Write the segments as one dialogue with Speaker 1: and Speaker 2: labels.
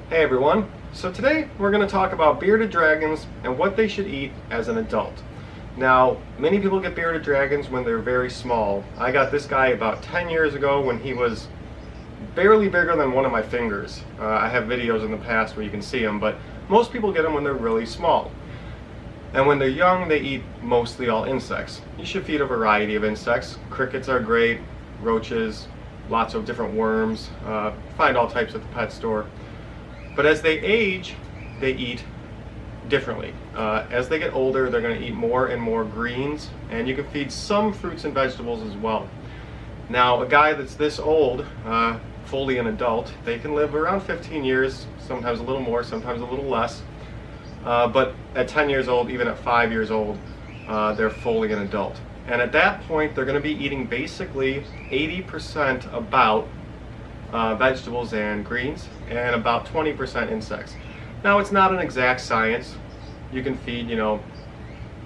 Speaker 1: Hey everyone, so today we're going to talk about bearded dragons and what they should eat as an adult. Now, many people get bearded dragons when they're very small. I got this guy about 10 years ago when he was barely bigger than one of my fingers. I have videos in the past where you can see him, but most people get them when they're really small. And when they're young, they eat mostly all insects. You should feed a variety of insects. Crickets are great, roaches, lots of different worms. Find all types at the pet store. But as they age, they eat differently. As they get older, they're going to eat more and more greens, and you can feed some fruits and vegetables as well. Now, a guy that's this old, fully an adult, they can live around 15 years, sometimes a little more, sometimes a little less. But at 10 years old, even at 5 years old, they're fully an adult. And at that point, they're going to be eating basically 80% about vegetables and greens, and about 20% insects. Now, it's not an exact science. You can feed,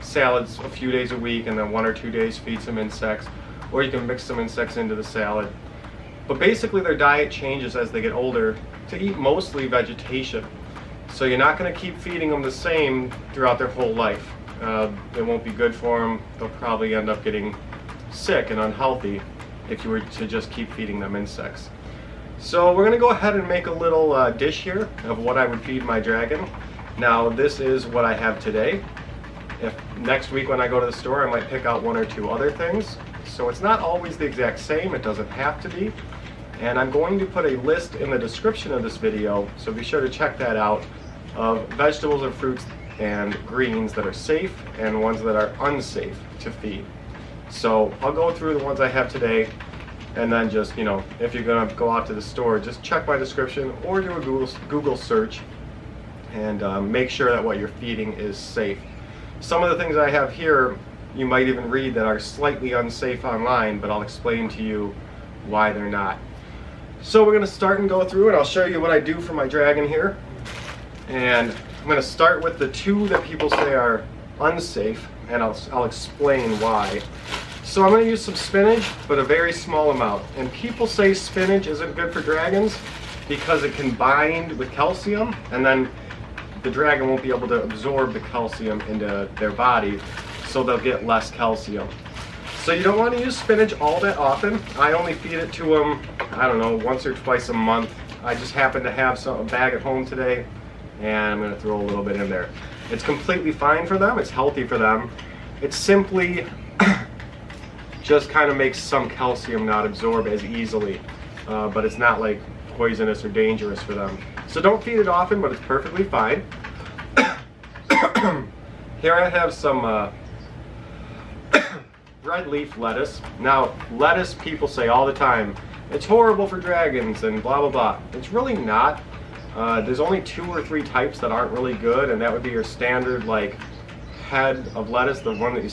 Speaker 1: salads a few days a week, and then 1 or 2 days feed some insects, or you can mix some insects into the salad. But basically, their diet changes as they get older to eat mostly vegetation. So you're not going to keep feeding them the same throughout their whole life. It won't be good for them. They'll probably end up getting sick and unhealthy if you were to just keep feeding them insects. So we're going to go ahead and make a little dish here of what I would feed my dragon. Now, this is what I have today. If next week when I go to the store, I might pick out 1 or 2 other things. So it's not always the exact same. It doesn't have to be. And I'm going to put a list in the description of this video, so be sure to check that out, of vegetables and fruits and greens that are safe and ones that are unsafe to feed. So I'll go through the ones I have today, and then just, if you're going to go out to the store, just check my description or do a Google search and make sure that what you're feeding is safe. Some of the things I have here, you might even read that are slightly unsafe online, but I'll explain to you why they're not. So we're going to start and go through, and I'll show you what I do for my dragon here. And I'm going to start with the 2 that people say are unsafe, and I'll explain why. So I'm going to use some spinach, but a very small amount. And people say spinach isn't good for dragons because it can bind with calcium, and then the dragon won't be able to absorb the calcium into their body, so they'll get less calcium. So you don't want to use spinach all that often. I only feed it to them, I don't know, once or twice a month. I just happen to have a bag at home today, and I'm going to throw a little bit in there. It's completely fine for them. It's healthy for them. It's simply just kind of makes some calcium not absorb as easily, but it's not like poisonous or dangerous for them. So don't feed it often, but it's perfectly fine. Here I have some red leaf lettuce. Now, lettuce, people say all the time, it's horrible for dragons and blah blah blah. It's really not. There's only 2 or 3 types that aren't really good, and that would be your standard head of lettuce, the one that you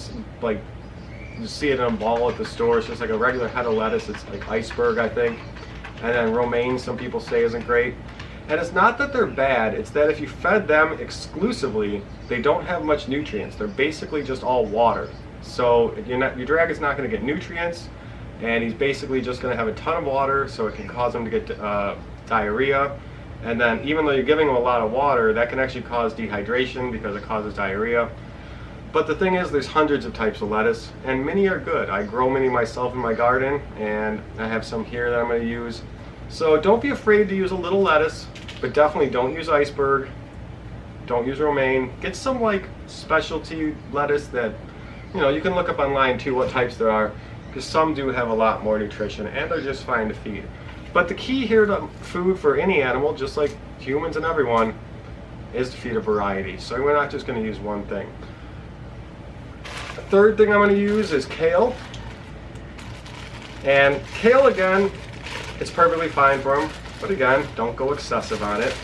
Speaker 1: see it in a ball at the store. It's just like a regular head of lettuce. It's like iceberg, I think. And then romaine, some people say, isn't great. And it's not that they're bad, it's that if you fed them exclusively, they don't have much nutrients. They're basically just all water. So your dragon's not going to get nutrients, and he's basically just going to have a ton of water, so it can cause him to get diarrhea. And then even though you're giving him a lot of water, that can actually cause dehydration because it causes diarrhea. But the thing is, there's hundreds of types of lettuce, and many are good. I grow many myself in my garden, and I have some here that I'm going to use. So don't be afraid to use a little lettuce, but definitely don't use iceberg. Don't use romaine. Get some specialty lettuce that, you can look up online too what types there are, because some do have a lot more nutrition, and they're just fine to feed. But the key here to food for any animal, just like humans and everyone, is to feed a variety. So we're not just going to use one thing. The third thing I'm going to use is kale. And kale, again, it's perfectly fine for them, but again, don't go excessive on it.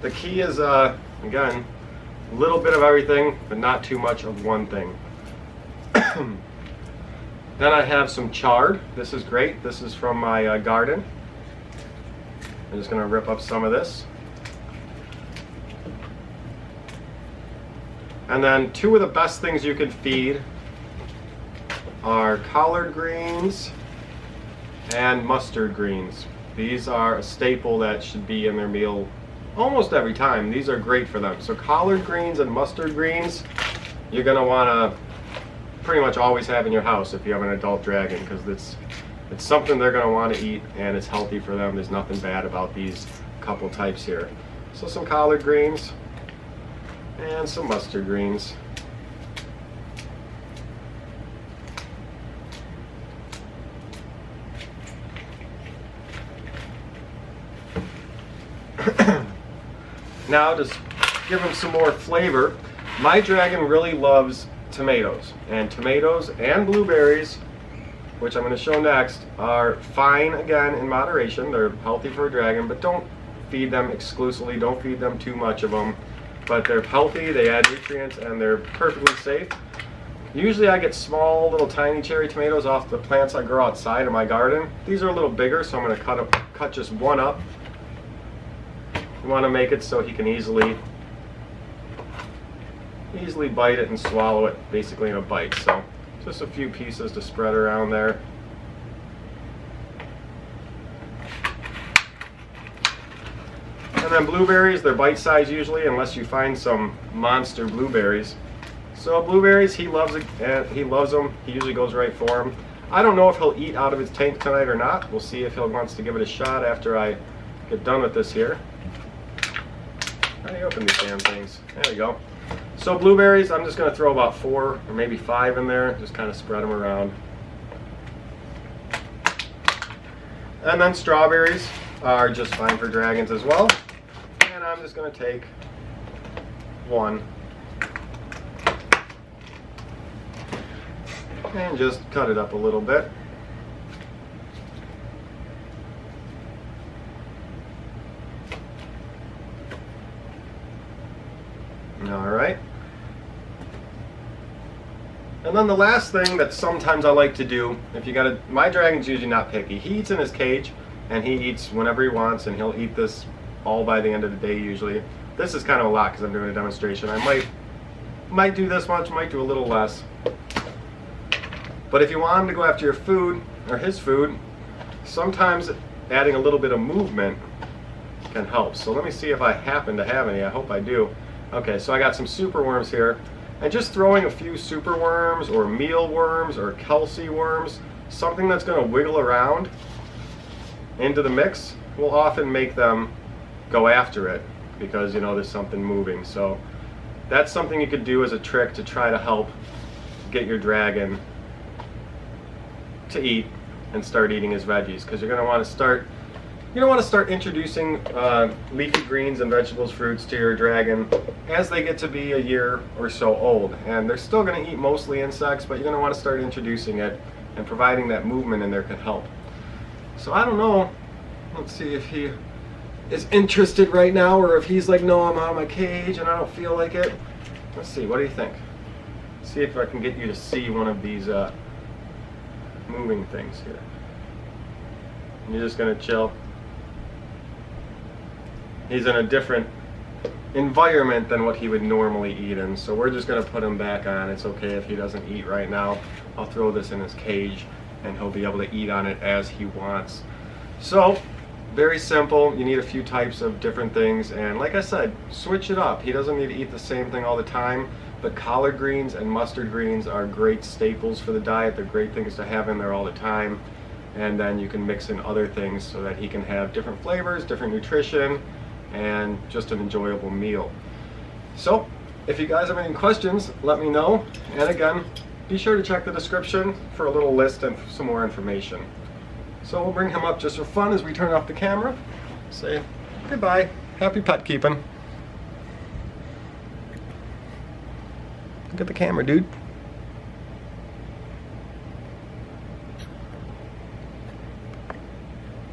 Speaker 1: The key is, again, a little bit of everything, but not too much of one thing. Then I have some chard. This is great. This is from my garden. I'm just going to rip up some of this. And then 2 of the best things you can feed are collard greens and mustard greens. These are a staple that should be in their meal almost every time, these are great for them. So collard greens and mustard greens, you're going to want to pretty much always have in your house if you have an adult dragon, because it's something they're going to want to eat and it's healthy for them. There's nothing bad about these couple types here. So some collard greens and some mustard greens. Now, just give them some more flavor. My dragon really loves tomatoes and blueberries, which I'm going to show next, are fine again in moderation. They're healthy for a dragon, but don't feed them exclusively. Don't feed them too much of them. But they're healthy, they add nutrients, and they're perfectly safe. Usually I get small little tiny cherry tomatoes off the plants I grow outside of my garden. These are a little bigger, so I'm going to cut just one up. You want to make it so he can easily bite it and swallow it basically in a bite. So just a few pieces to spread around there. And then blueberries, they're bite size usually, unless you find some monster blueberries. So blueberries, he loves it, and he loves them. He usually goes right for them. I don't know if he'll eat out of his tank tonight or not. We'll see if he wants to give it a shot after I get done with this here. How do you open these damn things? There we go. So blueberries, I'm just going to throw about 4 or maybe 5 in there. Just kind of spread them around. And then strawberries are just fine for dragons as well. And I'm just going to take 1 and just cut it up a little bit. Alright. And then the last thing that sometimes I like to do, my dragon's usually not picky. He eats in his cage, and he eats whenever he wants, and he'll eat this all by the end of the day usually. This is kind of a lot because I'm doing a demonstration. I might do this much, might do a little less. But if you want him to go after your food, or his food, sometimes adding a little bit of movement can help. So let me see if I happen to have any. I hope I do. Okay, so I got some superworms here. And just throwing a few superworms or mealworms or Kelsey worms, something that's going to wiggle around into the mix, will often make them go after it because, you know, there's something moving. So that's something you could do as a trick to try to help get your dragon to eat and start eating his veggies, because you're going to want to start introducing leafy greens and vegetables, fruits to your dragon as they get to be a year or so old. And they're still going to eat mostly insects, but you're going to want to start introducing it, and providing that movement in there can help. So I don't know. Let's see if he is interested right now, or if he's like, no, I'm out of my cage and I don't feel like it. Let's see, what do you think? See if I can get you to see one of these moving things here. And you're just going to chill. He's in a different environment than what he would normally eat in, so we're just going to put him back on. It's okay if he doesn't eat right now. I'll throw this in his cage and he'll be able to eat on it as he wants. So very simple. You need a few types of different things, and like I said, switch it up. He doesn't need to eat the same thing all the time, but collard greens and mustard greens are great staples for the diet. They're great things to have in there all the time, and then you can mix in other things so that he can have different flavors, different nutrition, and just an enjoyable meal. So if you guys have any questions, let me know, and again, be sure to check the description for a little list and some more information. So we'll bring him up just for fun as we turn off the camera. Say goodbye. Happy pet keeping. Look at the camera, dude.